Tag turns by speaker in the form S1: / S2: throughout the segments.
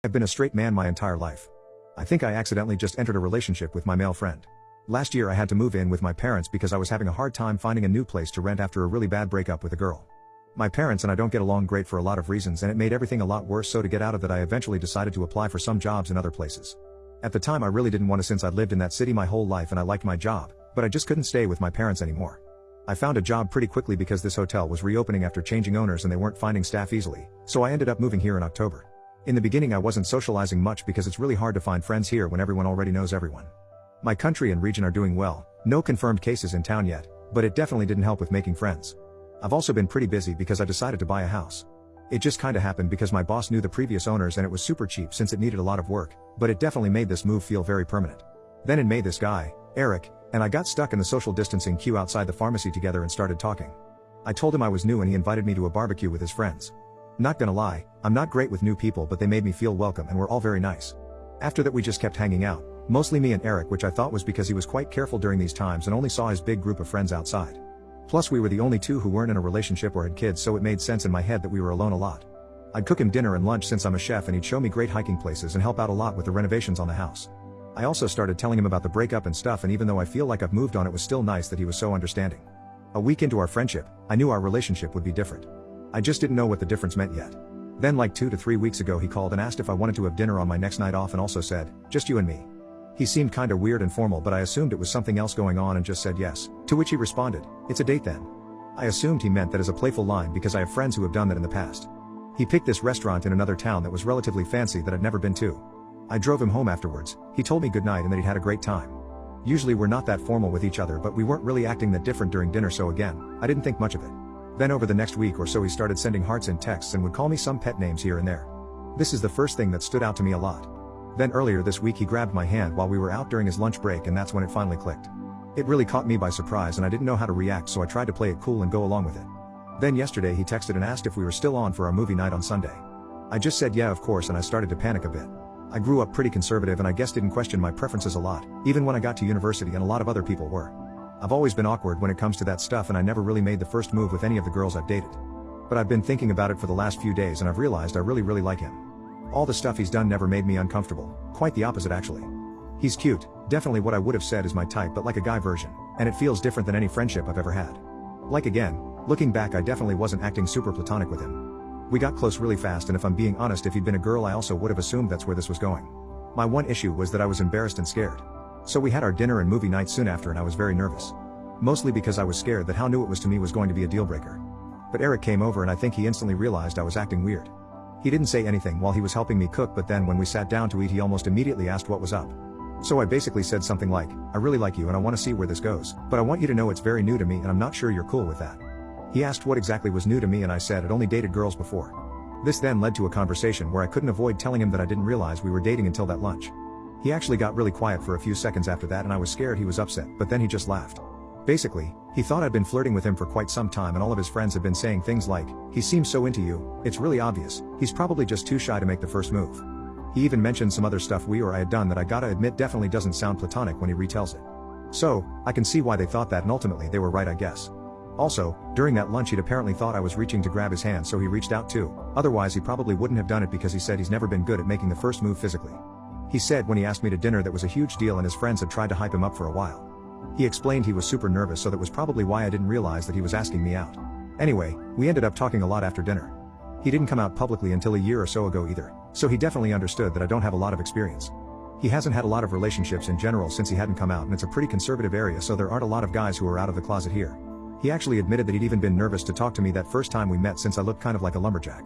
S1: I've been a straight man my entire life. I think I accidentally just entered a relationship with my male friend. Last year I had to move in with my parents because I was having a hard time finding a new place to rent after a really bad breakup with a girl. My parents and I don't get along great for a lot of reasons, and it made everything a lot worse, so to get out of that I eventually decided to apply for some jobs in other places. At the time I really didn't want to, since I'd lived in that city my whole life and I liked my job, but I just couldn't stay with my parents anymore. I found a job pretty quickly because this hotel was reopening after changing owners and they weren't finding staff easily, so I ended up moving here in October. In the beginning I wasn't socializing much because it's really hard to find friends here when everyone already knows everyone. My country and region are doing well, no confirmed cases in town yet, but it definitely didn't help with making friends. I've also been pretty busy because I decided to buy a house. It just kinda happened because my boss knew the previous owners and it was super cheap since it needed a lot of work, but it definitely made this move feel very permanent. Then in May this guy, Eric, and I got stuck in the social distancing queue outside the pharmacy together and started talking. I told him I was new and he invited me to a barbecue with his friends. Not gonna lie, I'm not great with new people, but they made me feel welcome and were all very nice. After that we just kept hanging out, mostly me and Eric, which I thought was because he was quite careful during these times and only saw his big group of friends outside. Plus we were the only two who weren't in a relationship or had kids, so it made sense in my head that we were alone a lot. I'd cook him dinner and lunch since I'm a chef, and he'd show me great hiking places and help out a lot with the renovations on the house. I also started telling him about the breakup and stuff, and even though I feel like I've moved on, it was still nice that he was so understanding. A week into our friendship, I knew our relationship would be different. I just didn't know what the difference meant yet. Then like 2 to 3 weeks ago he called and asked if I wanted to have dinner on my next night off, and also said, "Just you and me." He seemed kinda weird and formal, but I assumed it was something else going on and just said yes, to which he responded, "It's a date then." I assumed he meant that as a playful line because I have friends who have done that in the past. He picked this restaurant in another town that was relatively fancy that I'd never been to. I drove him home afterwards, he told me goodnight and that he'd had a great time. Usually we're not that formal with each other, but we weren't really acting that different during dinner, so again, I didn't think much of it. Then over the next week or so he started sending hearts in texts and would call me some pet names here and there. This is the first thing that stood out to me a lot. Then earlier this week he grabbed my hand while we were out during his lunch break, and that's when it finally clicked. It really caught me by surprise and I didn't know how to react, so I tried to play it cool and go along with it. Then yesterday he texted and asked if we were still on for our movie night on Sunday. I just said yeah of course, and I started to panic a bit. I grew up pretty conservative and I guess didn't question my preferences a lot, even when I got to university and a lot of other people were. I've always been awkward when it comes to that stuff, and I never really made the first move with any of the girls I've dated. But I've been thinking about it for the last few days and I've realized I really like him. All the stuff he's done never made me uncomfortable, quite the opposite actually. He's cute, definitely what I would have said is my type, but like a guy version, and it feels different than any friendship I've ever had. Like again, looking back I definitely wasn't acting super platonic with him. We got close really fast, and if I'm being honest, if he'd been a girl I also would have assumed that's where this was going. My one issue was that I was embarrassed and scared. So we had our dinner and movie night soon after and I was very nervous. Mostly because I was scared that how new it was to me was going to be a deal breaker. But Eric came over and I think he instantly realized I was acting weird. He didn't say anything while he was helping me cook, but then when we sat down to eat he almost immediately asked what was up. So I basically said something like, "I really like you and I want to see where this goes, but I want you to know it's very new to me and I'm not sure you're cool with that." He asked what exactly was new to me and I said I'd only dated girls before. This then led to a conversation where I couldn't avoid telling him that I didn't realize we were dating until that lunch. He actually got really quiet for a few seconds after that and I was scared he was upset, but then he just laughed. Basically, he thought I'd been flirting with him for quite some time, and all of his friends had been saying things like, "He seems so into you, it's really obvious, he's probably just too shy to make the first move." He even mentioned some other stuff we or I had done that I gotta admit definitely doesn't sound platonic when he retells it. So, I can see why they thought that, and ultimately they were right I guess. Also, during that lunch he'd apparently thought I was reaching to grab his hand, so he reached out too, otherwise he probably wouldn't have done it because he said he's never been good at making the first move physically. He said when he asked me to dinner that was a huge deal and his friends had tried to hype him up for a while. He explained he was super nervous, so that was probably why I didn't realize that he was asking me out. Anyway, we ended up talking a lot after dinner. He didn't come out publicly until a year or so ago either, so he definitely understood that I don't have a lot of experience. He hasn't had a lot of relationships in general since he hadn't come out, and it's a pretty conservative area, so there aren't a lot of guys who are out of the closet here. He actually admitted that he'd even been nervous to talk to me that first time we met since I looked kind of like a lumberjack.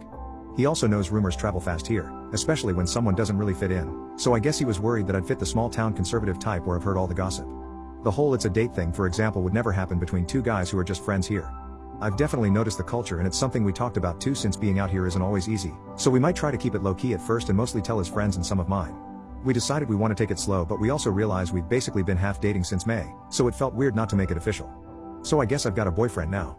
S1: He also knows rumors travel fast here, especially when someone doesn't really fit in, so I guess he was worried that I'd fit the small town conservative type where I've heard all the gossip. The whole "it's a date" thing, for example, would never happen between two guys who are just friends here. I've definitely noticed the culture, and it's something we talked about too, since being out here isn't always easy, so we might try to keep it low-key at first and mostly tell his friends and some of mine. We decided we want to take it slow, but we also realized we'd basically been half dating since May, so it felt weird not to make it official. So I guess I've got a boyfriend now.